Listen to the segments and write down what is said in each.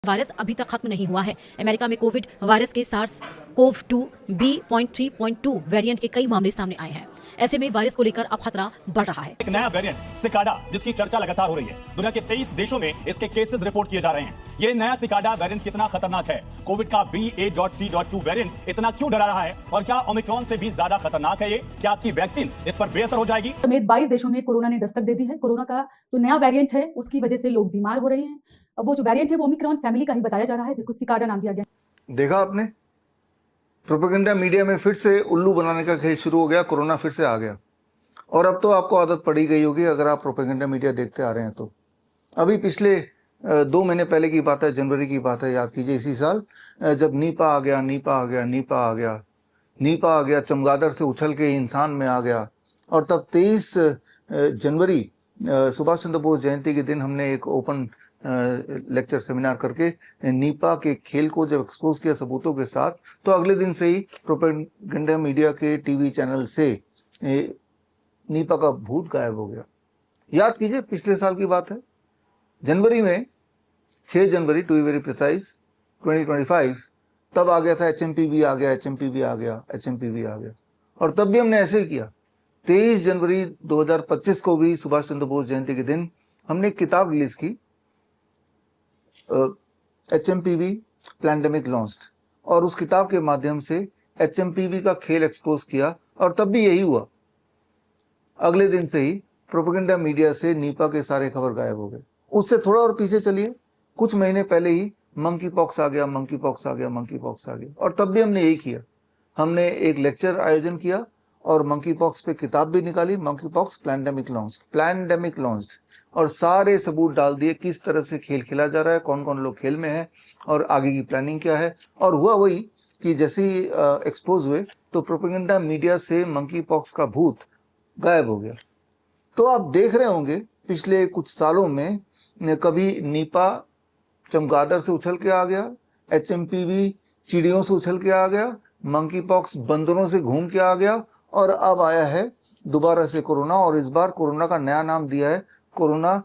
Virus अभी तक खत्म नहीं हुआ है। अमेरिका में कोविड वायरस के SARS-CoV-2 B.3.2 वेरिएंट के कई मामले सामने आए हैं। ऐसे में वायरस को लेकर अब खतरा बढ़ रहा है। एक नया वेरिएंट सिकाडा, जिसकी चर्चा लगातार हो रही है। दुनिया के 23 देशों में इसके केसेस रिपोर्ट किए जा रहे हैं। ये नया सिकाडा वेरिएंट कितना खतरनाक है? कोविड का BA.3.2 वेरिएंट इतना क्यों डरा रहा है? और क्या ओमिक्रॉन से भी ज्यादा खतरनाक है ये? क्या आपकी वैक्सीन इस पर बेअसर हो जाएगी? समेत 22 देशों में कोरोना ने दस्तक दे दी है। कोरोना का जो नया वेरिएंट है उसकी वजह से लोग बीमार हो रहे हैं। अब वो जो वेरिएंट है वो ओमिक्रॉन फैमिली का ही बताया जा रहा है, जिसको सिकाडा नाम दिया गया। देखा आपने, प्रोपेगेंडा मीडिया में फिर से उल्लू बनाने का खेल शुरू हो गया। कोरोना फिर से आ गया और अब तो आपको आदत पड़ी गई होगी अगर आप प्रोपेगेंडा मीडिया देखते आ रहे हैं तो। अभी पिछले 2 महीने पहले की बात है, जनवरी की बात है, याद कीजिए, इसी साल जब नीपा आ गया, चमगादड़ से उछल के इंसान में आ गया। और तब 23 जनवरी सुभाष चंद्र बोस जयंती के दिन हमने एक ओपन लेक्चर सेमिनार करके नीपा के खेल को जब एक्सपोज किया सबूतों के साथ, तो अगले दिन से ही प्रोपेगेंडा मीडिया के टीवी चैनल से नीपा का भूत गायब हो गया। याद कीजिए, पिछले साल की बात है, जनवरी में 6 जनवरी टू बी वेरी प्रिसाइज 2025, तब आ गया था HMPV आ गया। और तब भी हमने ऐसे ही किया। 23 जनवरी 2025 को भी सुभाष चंद्र बोस जयंती के दिन हमने एक किताब रिलीज की, HMPV पैंडेमिक लॉन्च्ड, और उस किताब के माध्यम से HMPV का खेल एक्सपोज किया। और तब भी यही हुआ, अगले दिन से ही प्रोपेगेंडा मीडिया से नीपा के सारे खबर गायब हो गए। उससे थोड़ा और पीछे चलिए, कुछ महीने पहले ही मंकी पॉक्स आ गया, और तब भी हमने यही किया। हमने एक लेक्चर आयोजन किया और मंकी पॉक्स पे किताब भी निकाली, मंकी पॉक्स पैंडेमिक लॉन्च्ड, और सारे सबूत डाल दिए किस तरह से खेल खेला जा रहा है, कौन कौन लोग खेल में है और आगे की प्लानिंग क्या है। और हुआ वही कि जैसे ही एक्सपोज हुए तो प्रोपेगेंडा मीडिया से मंकी पॉक्स का भूत गायब हो गया। तो आप देख रहे होंगे पिछले कुछ सालों में कभी नीपा चमगादड़ से उछल के आ गया, HMPV चिड़ियों से उछल के आ गया, मंकी पॉक्स बंदरों से घूम के आ गया, और अब आया है दोबारा से कोरोना। और इस बार कोरोना का नया नाम दिया है कोरोना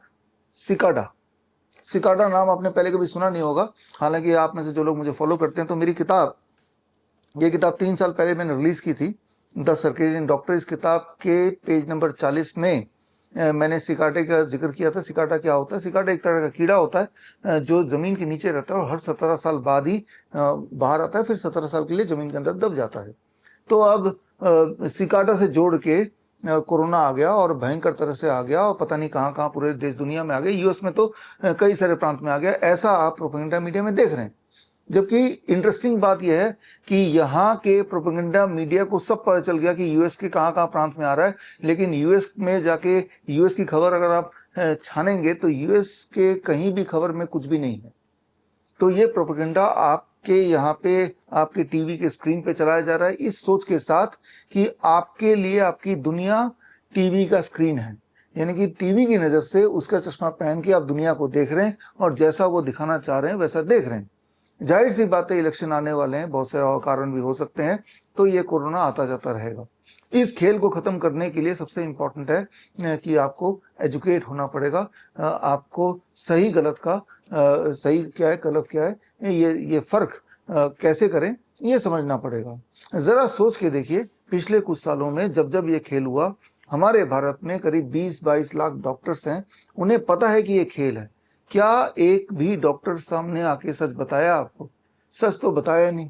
सिकाडा नाम आपने पहले कभी सुना नहीं होगा। हालांकि आप में से जो लोग मुझे फॉलो करते हैं तो मेरी ये किताब 3 साल पहले मैंने रिलीज की थी, द सर्केडियन डॉक्टर। इस किताब के पेज नंबर 40 में मैंने सिकाडे का जिक्र किया था। सिकाडा क्या होता है? सिकाडा एक तरह का कीड़ा होता है जो ज़मीन के नीचे रहता है और हर 17 साल बाद ही बाहर आता है, फिर 17 साल के लिए ज़मीन के अंदर दब जाता है। तो अब सिकाडा से जोड़ के कोरोना आ गया और भयंकर तरह से आ गया, और पता नहीं कहाँ कहाँ पूरे देश दुनिया में आ गया, US में तो कई सारे प्रांत में आ गया। ऐसा आप प्रोपेगेंडा मीडिया में देख रहे हैं। जबकि इंटरेस्टिंग बात यह है कि यहाँ के प्रोपेगेंडा मीडिया को सब पता चल गया कि US के कहाँ कहाँ प्रांत में आ रहा है, लेकिन US में जाके US की खबर अगर आप छानेंगे तो US के कहीं भी खबर में कुछ भी नहीं है। तो ये प्रोपेगेंडा आपके यहाँ पे आपके टीवी के स्क्रीन पे चलाया जा रहा है, इस सोच के साथ कि आपके लिए आपकी दुनिया टीवी का स्क्रीन है, यानी कि टीवी की नज़र से उसका चश्मा पहन के आप दुनिया को देख रहे हैं और जैसा वो दिखाना चाह रहे हैं वैसा देख रहे हैं। जाहिर सी बात है, इलेक्शन आने वाले हैं, बहुत से और कारण भी हो सकते हैं, तो ये कोरोना आता जाता रहेगा। इस खेल को ख़त्म करने के लिए सबसे इम्पोर्टेंट है कि आपको एजुकेट होना पड़ेगा। आपको सही गलत का सही क्या है गलत क्या है, ये फ़र्क कैसे करें ये समझना पड़ेगा। ज़रा सोच के देखिए, पिछले कुछ सालों में जब ये खेल हुआ, हमारे भारत में करीब 20-22 लाख डॉक्टर्स हैं, उन्हें पता है कि ये खेल है। क्या एक भी डॉक्टर सामने आके सच बताया आपको? सच तो बताया नहीं।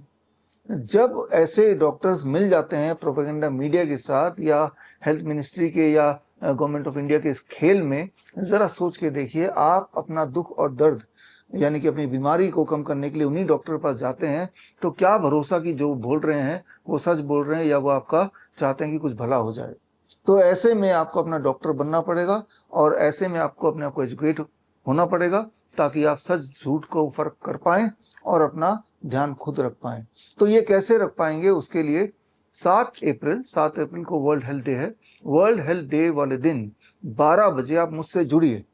जब ऐसे डॉक्टर्स मिल जाते हैं प्रोपेगेंडा मीडिया के साथ या हेल्थ मिनिस्ट्री के या गवर्नमेंट ऑफ इंडिया के इस खेल में, ज़रा सोच के देखिए, आप अपना दुख और दर्द यानी कि अपनी बीमारी को कम करने के लिए उन्हीं डॉक्टर के पास जाते हैं, तो क्या भरोसा कि जो बोल रहे हैं वो सच बोल रहे हैं या वो आपका चाहते हैं कि कुछ भला हो जाए। तो ऐसे में आपको अपना डॉक्टर बनना पड़ेगा और ऐसे में आपको अपने आप को एजुकेट होना पड़ेगा ताकि आप सच झूठ को फर्क कर पाएं और अपना ध्यान खुद रख पाएं। तो ये कैसे रख पाएंगे, उसके लिए 7 अप्रैल को वर्ल्ड हेल्थ डे है। वर्ल्ड हेल्थ डे वाले दिन 12 बजे आप मुझसे जुड़िए,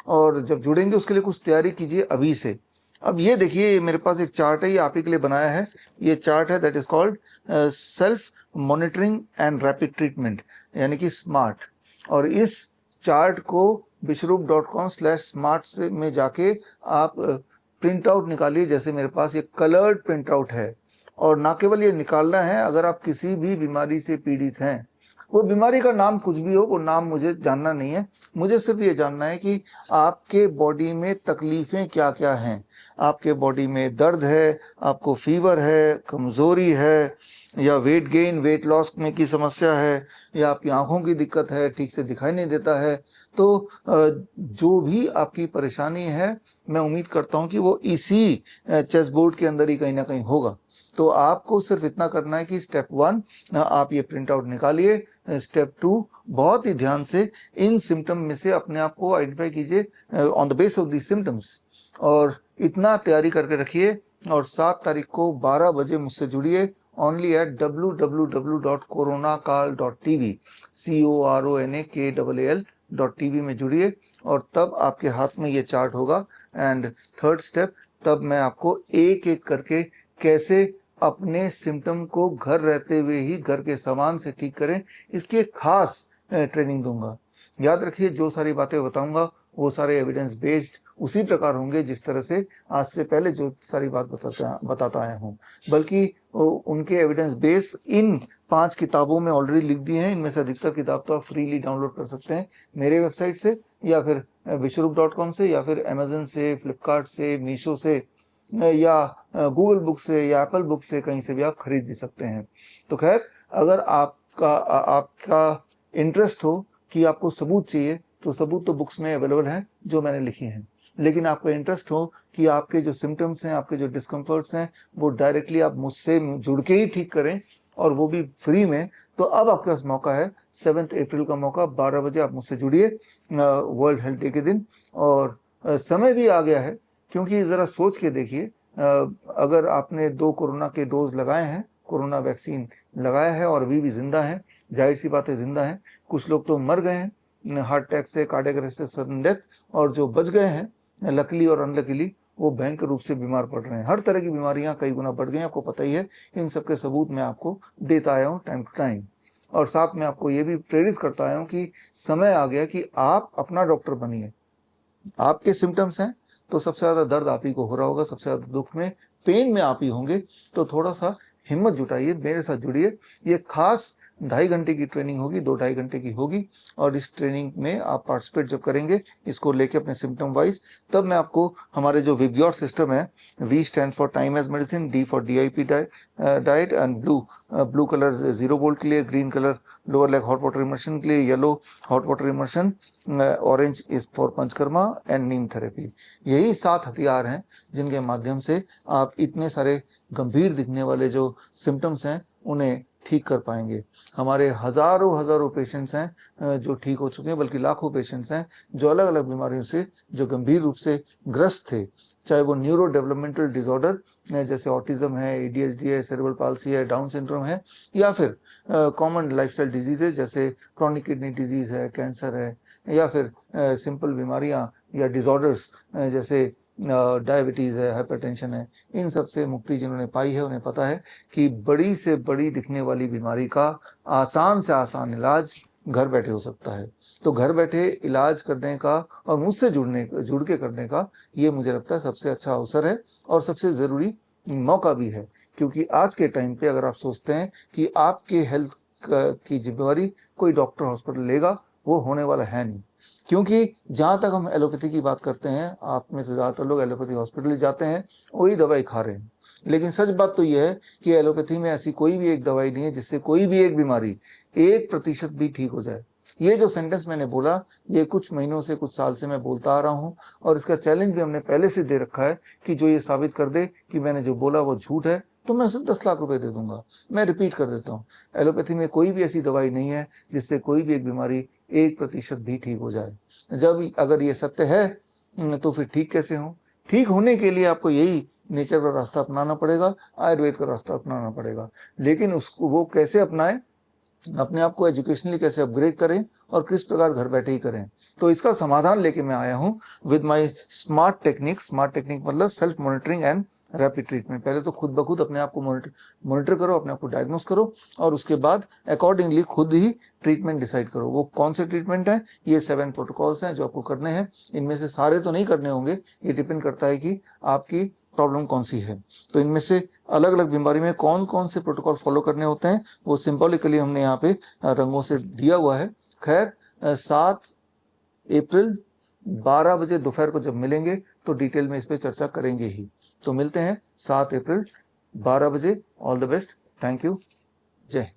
और जब जुड़ेंगे उसके लिए कुछ तैयारी कीजिए अभी से। अब ये देखिए, मेरे पास एक चार्ट है, ये आप ही के लिए बनाया है। ये चार्ट है, that is called self monitoring and rapid treatment, यानी कि स्मार्ट। और इस चार्ट को विश्वरूप.com/smart से में जाके आप प्रिंट आउट निकालिए। जैसे मेरे पास ये कलर्ड प्रिंट आउट है, और ना केवल ये निकालना है, अगर आप किसी भी बीमारी से पीड़ित हैं, वो बीमारी का नाम कुछ भी हो, वो नाम मुझे जानना नहीं है, मुझे सिर्फ ये जानना है कि आपके बॉडी में तकलीफ़ें क्या क्या हैं। आपके बॉडी में दर्द है, आपको फीवर है, कमज़ोरी है, या वेट गेन वेट लॉस में की समस्या है, या आपकी आंखों की दिक्कत है, ठीक से दिखाई नहीं देता है, तो जो भी आपकी परेशानी है, मैं उम्मीद करता हूँ कि वो इसी चेस बोर्ड के अंदर ही कहीं ना कहीं होगा। तो आपको सिर्फ इतना करना है कि स्टेप 1 आप ये प्रिंट आउट निकालिए, स्टेप 2 बहुत ही ध्यान से इन सिम्टम में से अपने आप को आइडेंटिफाई कीजिए on the base of the symptoms, और इतना तैयारी करके रखिए। और 7 तारीख को 12 बजे मुझसे जुड़िए only at www.coronakal.tv CORONAKAL.tv में जुड़िए, और तब आपके हाथ में ये चार्ट होगा। एंड थर्ड स्टेप, तब मैं आपको एक एक करके कैसे अपने सिम्टम को घर रहते हुए ही घर के सामान से ठीक करें, इसकी एक खास ट्रेनिंग दूंगा। याद रखिए, जो सारी बातें बताऊंगा वो सारे एविडेंस बेस्ड उसी प्रकार होंगे जिस तरह से आज से पहले जो सारी बात बताता आया हूँ, बल्कि उनके एविडेंस बेस इन 5 किताबों में ऑलरेडी लिख दिए हैं। इनमें से अधिकतर किताब तो आप फ्रीली डाउनलोड कर सकते हैं मेरे वेबसाइट से, या फिर विश्वरूप.com से, या फिर अमेजन से, फ्लिपकार्ट से, मीशो से, या गूगल बुक से, या एप्पल बुक से, कहीं से भी आप खरीद भी सकते हैं। तो खैर, अगर आपका इंटरेस्ट हो कि आपको सबूत चाहिए, तो सबूत तो बुक्स में अवेलेबल हैं जो मैंने लिखी हैं, लेकिन आपका इंटरेस्ट हो कि आपके जो सिम्टम्स हैं, आपके जो डिस्कम्फर्ट्स हैं, वो डायरेक्टली आप मुझसे जुड़ के ही ठीक करें, और वो भी फ्री में, तो अब आपके पास मौका है। 7 अप्रैल का मौका, 12 बजे आप मुझसे जुड़िए वर्ल्ड हेल्थ डे के दिन। और समय भी आ गया है, क्योंकि ज़रा सोच के देखिए, अगर आपने 2 कोरोना के डोज लगाए हैं, कोरोना वैक्सीन लगाया है और अभी भी जिंदा है, जाहिर सी बात है जिंदा है। कुछ लोग तो मर गए हैं हार्ट अटैक से, कार्डियक अरेस्ट से, सडन डेथ, और जो बच गए हैं लकीली और अनलकीली, वो भयंकर रूप से बीमार पड़ रहे हैं। हर तरह की बीमारियां कई गुना बढ़ गई हैं, आपको पता ही है। इन सब के सबूत मैं आपको देता आया हूँ टाइम टू टाइम, और साथ में आपको ये भी प्रेरित करता आया हूँ कि समय आ गया कि आप अपना डॉक्टर बनिए। आपके सिम्टम्स हैं तो सबसे ज़्यादा दर्द आप ही को हो रहा होगा, सबसे ज़्यादा दुख में, पेन में आप ही होंगे, तो थोड़ा सा हिम्मत जुटाइए, मेरे साथ जुड़िए। ये खास 2.5 घंटे की ट्रेनिंग होगी, 2-2.5 घंटे की होगी, और इस ट्रेनिंग में आप पार्टिसिपेट जब करेंगे इसको लेके अपने सिम्टम वाइज, तब मैं आपको हमारे जो विब्योर सिस्टम है, V stand for time as medicine, D for DIP diet, and blue colour 0 volt के लिए, green colour lower leg hot water immersion के लिए, yellow hot water immersion, orange is for panchakarma, and neem therapy. यही 7 हथियार हैं जिनके माध्यम से आप इतने सारे गंभीर दिखने वाले जो सिम्टम्स हैं उन्हें ठीक कर पाएंगे। हमारे हज़ारों पेशेंट्स हैं जो ठीक हो चुके हैं, बल्कि लाखों पेशेंट्स हैं जो अलग अलग बीमारियों से जो गंभीर रूप से ग्रस्त थे, चाहे वो न्यूरो डेवलपमेंटल डिसऑर्डर जैसे ऑटिज्म है, ADHD है, सेरेब्रल पाल्सी है, डाउन सिंड्रोम है, या फिर कॉमन लाइफस्टाइल डिजीज़ेज जैसे क्रॉनिक किडनी डिजीज़ है, कैंसर है, या फिर सिंपल बीमारियां या डिसऑर्डर्स जैसे डायबिटीज़ है, हाइपरटेंशन है। इन सब से मुक्ति जिन्होंने पाई है उन्हें पता है कि बड़ी से बड़ी दिखने वाली बीमारी का आसान से आसान इलाज घर बैठे हो सकता है। तो घर बैठे इलाज करने का और मुझसे जुड़ के करने का ये मुझे लगता है सबसे अच्छा अवसर है और सबसे ज़रूरी मौका भी है, क्योंकि आज के टाइम पे अगर आप सोचते हैं कि आपके हेल्थ की जिम्मेवारी कोई डॉक्टर हॉस्पिटल लेगा, वो होने वाला है नहीं। क्योंकि जहाँ तक हम एलोपैथी की बात करते हैं, आप में से ज़्यादातर लोग एलोपैथी हॉस्पिटल जाते हैं, वही दवाई खा रहे हैं। लेकिन सच बात तो यह है कि एलोपैथी में ऐसी कोई भी एक दवाई नहीं है जिससे कोई भी एक बीमारी 1% भी ठीक हो जाए। ये जो सेंटेंस मैंने बोला, ये कुछ महीनों से, कुछ साल से मैं बोलता आ रहा हूँ, और इसका चैलेंज भी हमने पहले से दे रखा है कि जो ये साबित कर दे कि मैंने जो बोला वो झूठ है, तो मैं सिर्फ 10 लाख रुपए दे दूंगा। मैं रिपीट कर देता हूँ, एलोपैथी में कोई भी ऐसी दवाई नहीं है जिससे कोई भी एक बीमारी 1% भी ठीक हो जाए। जब अगर ये सत्य है तो फिर ठीक कैसे हो? ठीक होने के लिए आपको यही नेचर का रास्ता अपनाना पड़ेगा, आयुर्वेद का रास्ता अपनाना पड़ेगा। लेकिन उसको वो कैसे अपनाएं, अपने आप को एजुकेशनली कैसे अपग्रेड करें और किस प्रकार घर बैठे ही करें, तो इसका समाधान लेके मैं आया हूँ with my smart technique. Smart technique मतलब self monitoring and rapid treatment. पहले तो खुद ब खुद अपने आप को मॉनिटर करो, अपने आप को डायग्नोस करो और उसके बाद अकॉर्डिंगली खुद ही ट्रीटमेंट डिसाइड करो। वो कौन से ट्रीटमेंट है, ये 7 प्रोटोकॉल्स हैं जो आपको करने हैं। इनमें से सारे तो नहीं करने होंगे, ये डिपेंड करता है कि आपकी प्रॉब्लम कौन सी है। तो इनमें से अलग अलग बीमारी में कौन कौन से प्रोटोकॉल फॉलो करने होते हैं वो सिंबॉलिकली हमने यहाँ पे रंगों से दिया हुआ है। खैर 7 अप्रैल 12 बजे दोपहर को जब मिलेंगे तो डिटेल में इस पे चर्चा करेंगे ही। तो मिलते हैं 7 अप्रैल 12 बजे। All the best, thank you, जय हिंद।